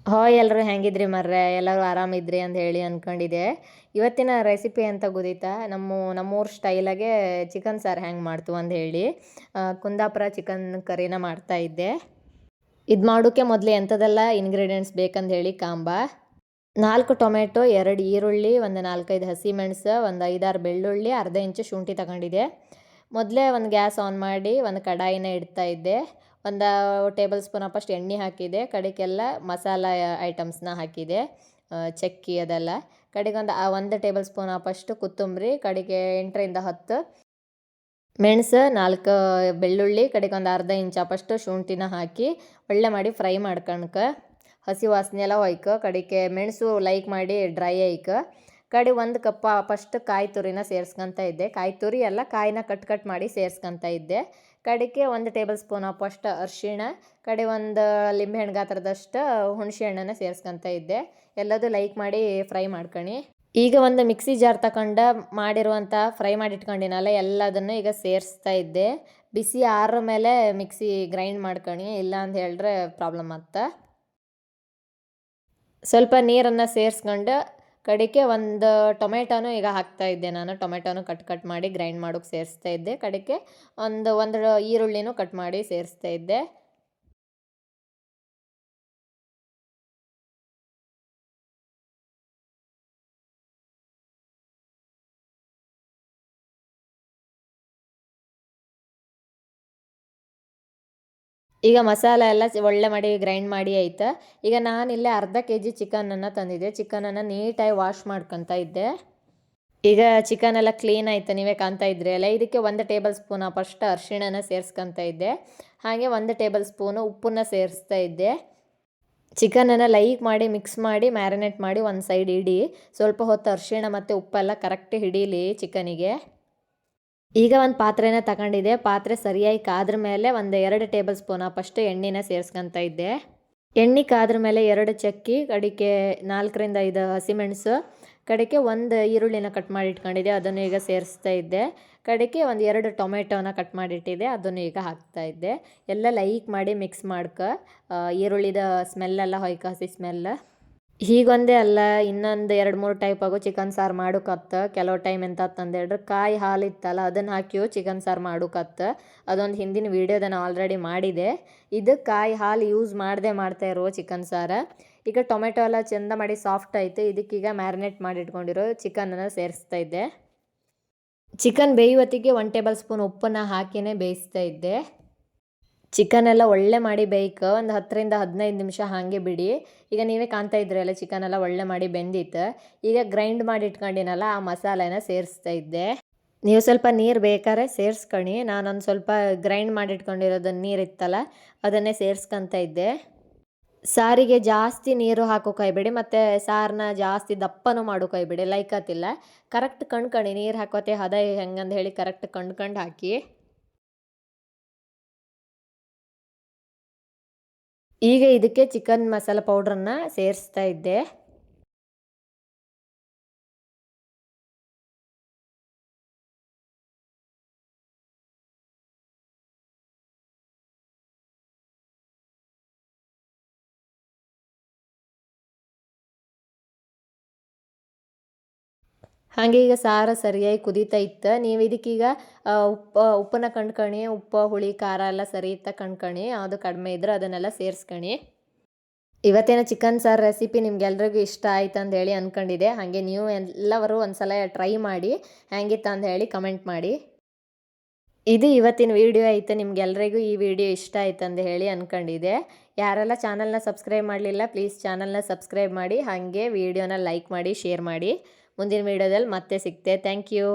Hi ಎಲ್ಲರೂ ಹೆಂಗಿದ್ರಿ ಮರ್ರೆ ಎಲ್ಲರೂ ಆರಾಮಿದ್ರಿ ಅಂತ ಹೇಳಿ ಅಂದ್ಕೊಂಡಿದ್ದೆ. ಇವತ್ತಿನ ರೆಸಿಪಿ ಅಂತ ಗೊತ್ತಿತ್ತಾ, ನಮ್ಮೂರ ಸ್ಟೈಲಾಗೆ ಚಿಕನ್ ಸಾರು ಹೆಂಗೆ ಮಾಡ್ತು ಅಂತ ಹೇಳಿ ಕುಂದಾಪುರ ಚಿಕನ್ ಕರಿನ ಮಾಡ್ತಾ ಇದ್ದೆ. ಇದು ಮಾಡೋಕ್ಕೆ ಮೊದಲು ಎಂಥದೆಲ್ಲ ಇಂಗ್ರೀಡಿಯೆಂಟ್ಸ್ ಬೇಕಂತ ಹೇಳಿ ಕಾಂಬ. 4 ಟೊಮೆಟೊ, 2 ಈರುಳ್ಳಿ, ಒಂದು 4-5 ಹಸಿಮೆಣಸು, ಒಂದು 5-6 ಬೆಳ್ಳುಳ್ಳಿ, ಅರ್ಧ ಇಂಚು ಶುಂಠಿ ತಗೊಂಡಿದ್ದೆ. ಮೊದಲೇ ಒಂದು ಗ್ಯಾಸ್ ಆನ್ ಮಾಡಿ ಒಂದು ಕಡಾಯಿನ ಇಡ್ತಾ ಇದ್ದೆ. ಒಂದು ಟೇಬಲ್ ಸ್ಪೂನ್ ಅಪ್ಪಷ್ಟು ಎಣ್ಣೆ ಹಾಕಿದೆ. ಕಡೆಗೆಲ್ಲ ಮಸಾಲ ಐಟಮ್ಸ್ನ ಹಾಕಿದೆ, ಚಕ್ಕಿ ಅದೆಲ್ಲ. ಕಡೆಗೆ ಒಂದು ಟೇಬಲ್ ಸ್ಪೂನ್ ಅಪ್ಪಷ್ಟು ಕೊತ್ತಂಬರಿ, ಕಡೆಗೆ 8ರಿಂದ 10 ಮೆಣಸು, 4 ಬೆಳ್ಳುಳ್ಳಿ, ಕಡೆಗೆ ಒಂದು ಅರ್ಧ ಇಂಚ್ ಅಪ್ಪಷ್ಟು ಶುಂಠಿನ ಹಾಕಿ ಒಳ್ಳೆ ಮಾಡಿ ಫ್ರೈ ಮಾಡ್ಕೊಳಕ. ಹಸಿ ವಾಸನೆ ಎಲ್ಲ ಹೋಯ್ಕ. ಕಡೆಗೆ ಮೆಣಸು ಲೈಕ್ ಮಾಡಿ ಡ್ರೈ ಆಯ್ಕ. ಕಡೆ 1 ಕಪ್ ಅಪ್ಪಷ್ಟು ಕಾಯಿ ತುರಿನ ಸೇರಿಸ್ಕೊತ ಇದ್ದೆ. ಕಾಯಿ ತುರಿ ಎಲ್ಲ ಕಾಯಿನ ಕಟ್ ಮಾಡಿ ಸೇರಿಸ್ಕೊತ ಇದ್ದೆ. ಕಡೆಗೆ 1 ಟೇಬಲ್ ಸ್ಪೂನ್ ಅಪ್ಪಷ್ಟು ಅರಿಶಿಣ, ಕಡೆ ಒಂದು ಲಿಂಬೆಹಣ್ಣು ಗಾತ್ರದಷ್ಟು ಹುಣಸೆ ಹಣ್ಣನ್ನು ಸೇರಿಸ್ಕೊತ ಇದ್ದೆ. ಎಲ್ಲದೂ ಲೈಕ್ ಮಾಡಿ ಫ್ರೈ ಮಾಡ್ಕೊಳ್ಳಿ. ಈಗ ಒಂದು ಮಿಕ್ಸಿ ಜಾರ್ ತಗೊಂಡು ಮಾಡಿರುವಂಥ ಫ್ರೈ ಮಾಡಿ ಇಟ್ಕೊಂಡಿನಲ್ಲ ಎಲ್ಲದನ್ನು ಈಗ ಸೇರಿಸ್ತಾ ಇದ್ದೆ. ಬಿಸಿ ಆರ ಮೇಲೆ ಮಿಕ್ಸಿ ಗ್ರೈಂಡ್ ಮಾಡ್ಕೊಳ್ಳಿ, ಇಲ್ಲ ಅಂತ ಹೇಳಿದ್ರೆ ಪ್ರಾಬ್ಲಮ್ ಆಗ್ತಾ. ಸ್ವಲ್ಪ ನೀರನ್ನು ಸೇರಿಸ್ಕೊಂಡು ಕಡೆಗೆ ಒಂದು ಟೊಮೆಟೊನೂ ಈಗ ಹಾಕ್ತಾ ಇದ್ದೆ. ನಾನು ಟೊಮೆಟೊನೂ ಕಟ್ ಮಾಡಿ ಗ್ರೈಂಡ್ ಮಾಡೋಕ್ಕೆ ಸೇರಿಸ್ತಾ ಇದ್ದೆ. ಕಡೆಗೆ ಒಂದು ಈರುಳ್ಳಿನೂ ಕಟ್ ಮಾಡಿ ಸೇರಿಸ್ತಾ ಇದ್ದೆ. ಈಗ ಮಸಾಲ ಎಲ್ಲ ಒಳ್ಳೆ ಮಾಡಿ ಗ್ರೈಂಡ್ ಮಾಡಿ ಆಯ್ತಾ. ಈಗ ನಾನಿಲ್ಲೇ ಅರ್ಧ kg ಚಿಕನನ್ನು ತಂದಿದ್ದೆ. ಚಿಕನನ್ನು ನೀಟಾಗಿ ವಾಶ್ ಮಾಡ್ಕೊತ ಇದ್ದೆ. ಈಗ ಚಿಕನ್ ಎಲ್ಲ ಕ್ಲೀನ್ ಆಯ್ತು, ನೀವೇ ಕಾಣ್ತಾ ಇದ್ರಿ ಅಲ್ಲ. ಇದಕ್ಕೆ 1 ಟೇಬಲ್ ಸ್ಪೂನ್ ಫಸ್ಟ್ ಅರಿಶಿಣನ ಸೇರಿಸ್ಕೊತ ಇದ್ದೆ. ಹಾಗೆ 1 ಟೇಬಲ್ ಸ್ಪೂನು ಉಪ್ಪನ್ನ ಸೇರಿಸ್ತಾ ಇದ್ದೆ. ಚಿಕನನ್ನು ಲೈಕ್ ಮಾಡಿ ಮಿಕ್ಸ್ ಮಾಡಿ ಮ್ಯಾರಿನೇಟ್ ಮಾಡಿ ಒಂದು ಸೈಡ್ ಇಡಿ. ಸ್ವಲ್ಪ ಹೊತ್ತು ಅರಿಶಿಣ ಮತ್ತು ಉಪ್ಪೆಲ್ಲ ಕರೆಕ್ಟ್ ಹಿಡೀಲಿ ಚಿಕನಿಗೆ. ಈಗ ಒಂದು ಪಾತ್ರೆನ ತಗೊಂಡಿದ್ದೆ. ಪಾತ್ರೆ ಸರಿಯಾಗಿ ಕಾದ್ರ ಮೇಲೆ ಒಂದು 2 ಟೇಬಲ್ ಸ್ಪೂನ್ ಫಸ್ಟ್ ಎಣ್ಣೆನ ಸೇರಿಸ್ಕೊತ ಇದ್ದೆ. ಎಣ್ಣೆ ಕಾದ್ರ ಮೇಲೆ 2 ಚಕ್ಕಿ, ಕಡೆಗೆ 4ರಿಂದ 5 ಹಸಿಮೆಣಸು, ಕಡೆಗೆ 1 ಈರುಳ್ಳಿನ ಕಟ್ ಮಾಡಿ ಇಟ್ಕೊಂಡಿದ್ದೆ, ಅದನ್ನು ಈಗ ಸೇರಿಸ್ತಾ ಇದ್ದೆ. ಕಡೆಗೆ ಒಂದು 2 ಟೊಮೆಟೊನ ಕಟ್ ಮಾಡಿಟ್ಟಿದ್ದೆ, ಅದನ್ನು ಈಗ ಹಾಕ್ತಾ ಇದ್ದೆ. ಎಲ್ಲ ಲೈಕ್ ಮಾಡಿ ಮಿಕ್ಸ್ ಮಾಡ್ಕ. ಈರುಳ್ಳಿದ ಸ್ಮೆಲ್ಲೆಲ್ಲ ಹೊಯ್ಕ, ಹಸಿ ಸ್ಮೆಲ್. ಹೀಗೊಂದೇ ಅಲ್ಲ, ಇನ್ನೊಂದು 2-3 ಟೈಪ್ ಆಗೋ ಚಿಕನ್ ಸಾರು ಮಾಡೋಕತ್ತ. ಕೆಲವು ಟೈಮ್ ಎಂತ ಹೇಳಿದ್ರೆ ಕಾಯಿ ಹಾಲು ಇತ್ತಲ್ಲ, ಅದನ್ನು ಹಾಕಿಯೋ ಚಿಕನ್ ಸಾರು ಮಾಡೋಕತ್ತ. ಅದೊಂದು ಹಿಂದಿನ ವೀಡಿಯೋದನ್ನು ಆಲ್ರೆಡಿ ಮಾಡಿದೆ. ಇದು ಕಾಯಿ ಹಾಲು ಯೂಸ್ ಮಾಡ್ತಾ ಇರೋ ಚಿಕನ್ ಸಾರು. ಈಗ ಟೊಮೆಟೊ ಎಲ್ಲ ಚೆಂದ ಮಾಡಿ ಸಾಫ್ಟ್ ಆಯಿತು. ಇದಕ್ಕೀಗ ಮ್ಯಾರಿನೇಟ್ ಮಾಡಿ ಇಟ್ಕೊಂಡಿರೋ ಚಿಕನನ್ನು ಸೇರಿಸ್ತಾ ಇದ್ದೆ. ಚಿಕನ್ ಬೇಯುವತ್ತಿಗೆ 1 ಟೇಬಲ್ ಸ್ಪೂನ್ ಉಪ್ಪನ್ನು ಹಾಕಿನೇ ಬೇಯಿಸ್ತಾ ಇದ್ದೆ. ಚಿಕನ್ ಎಲ್ಲ ಒಳ್ಳೆ ಮಾಡಿ ಬೇಯ್ಕ. ಒಂದು 10ರಿಂದ 15 ನಿಮಿಷ ಹಾಗೆ ಬಿಡಿ. ಈಗ ನೀವೇ ಕಾಣ್ತಾ ಇದ್ರಲ್ಲ, ಚಿಕನ್ ಎಲ್ಲ ಒಳ್ಳೆ ಮಾಡಿ ಬೆಂದಿತ್ತು. ಈಗ ಗ್ರೈಂಡ್ ಮಾಡಿ ಇಟ್ಕೊಂಡಿನಲ್ಲ, ಆ ಮಸಾಲೆನ ಸೇರಿಸ್ತಾ ಇದ್ದೆ. ನೀವು ಸ್ವಲ್ಪ ನೀರು ಬೇಕಾದ್ರೆ ಸೇರಿಸ್ಕೊಳ್ಳಿ. ನಾನೊಂದು ಸ್ವಲ್ಪ ಗ್ರೈಂಡ್ ಮಾಡಿ ಇಟ್ಕೊಂಡಿರೋದನ್ನ ನೀರಿತ್ತಲ್ಲ, ಅದನ್ನೇ ಸೇರಿಸ್ಕೊತ ಇದ್ದೆ. ಸಾರಿಗೆ ಜಾಸ್ತಿ ನೀರು ಹಾಕೋಕಾಯ್ಬೇಡಿ, ಮತ್ತು ಸಾರನ್ನ ಜಾಸ್ತಿ ದಪ್ಪನೂ ಮಾಡೋಕಾಯ್ಬೇಡಿ, ಲೈಕತ್ತಿಲ್ಲ. ಕರೆಕ್ಟ್ ಕಣ್ಕಣಿ, ನೀರು ಹಾಕೋತೆ ಹದ ಹೆಂಗಂತ ಹೇಳಿ ಕರೆಕ್ಟ್ ಕಂಡು ಹಾಕಿ. ಈಗ ಇದಕ್ಕೆ ಚಿಕನ್ ಮಸಾಲ ಪೌಡ್ರನ್ನ ಸೇರಿಸ್ತಾ ಇದ್ದೆ. ಹಾಗೆ ಈಗ ಸಾರು ಸರಿಯಾಗಿ ಕುದೀತಾ ಇತ್ತು. ನೀವು ಇದಕ್ಕೀಗ ಉಪ್ಪನ್ನ ಕಂಡ್ಕಣಿ. ಉಪ್ಪು, ಹುಳಿ, ಖಾರ ಎಲ್ಲ ಸರಿ ಇತ್ತ ಕಂಡ್ಕಣಿ. ಅದು ಕಡಿಮೆ ಇದ್ರೆ ಅದನ್ನೆಲ್ಲ ಸೇರಿಸ್ಕಣಿ. ಇವತ್ತಿನ ಚಿಕನ್ ಸಾರು ರೆಸಿಪಿ ನಿಮ್ಗೆಲ್ರಿಗೂ ಇಷ್ಟ ಆಯ್ತು ಅಂತ ಹೇಳಿ ಅಂದ್ಕೊಂಡಿದ್ದೆ. ಹಾಗೆ ನೀವು ಎಲ್ಲರೂ ಒಂದು ಸಲ ಟ್ರೈ ಮಾಡಿ ಹೆಂಗಿತ್ತು ಅಂತ ಹೇಳಿ ಕಮೆಂಟ್ ಮಾಡಿ. ಇದು ಇವತ್ತಿನ ವಿಡಿಯೋ ಆಯಿತು. ನಿಮ್ಗೆಲ್ರಿಗೂ ಈ ವಿಡಿಯೋ ಇಷ್ಟ ಆಯ್ತು ಅಂತ ಹೇಳಿ ಅಂದ್ಕೊಂಡಿದ್ದೆ. ಯಾರೆಲ್ಲ ಚಾನಲ್ನ ಸಬ್ಸ್ಕ್ರೈಬ್ ಮಾಡಲಿಲ್ಲ, ಪ್ಲೀಸ್ ಚಾನಲ್ನ ಸಬ್ಸ್ಕ್ರೈಬ್ ಮಾಡಿ. ಹಾಗೆ ವಿಡಿಯೋನ ಲೈಕ್ ಮಾಡಿ, ಶೇರ್ ಮಾಡಿ. ಮುಂದಿನ ವಿಡಿಯೋದಲ್ಲಿ ಮತ್ತೆ ಸಿಗ್ತೆ. Thank you.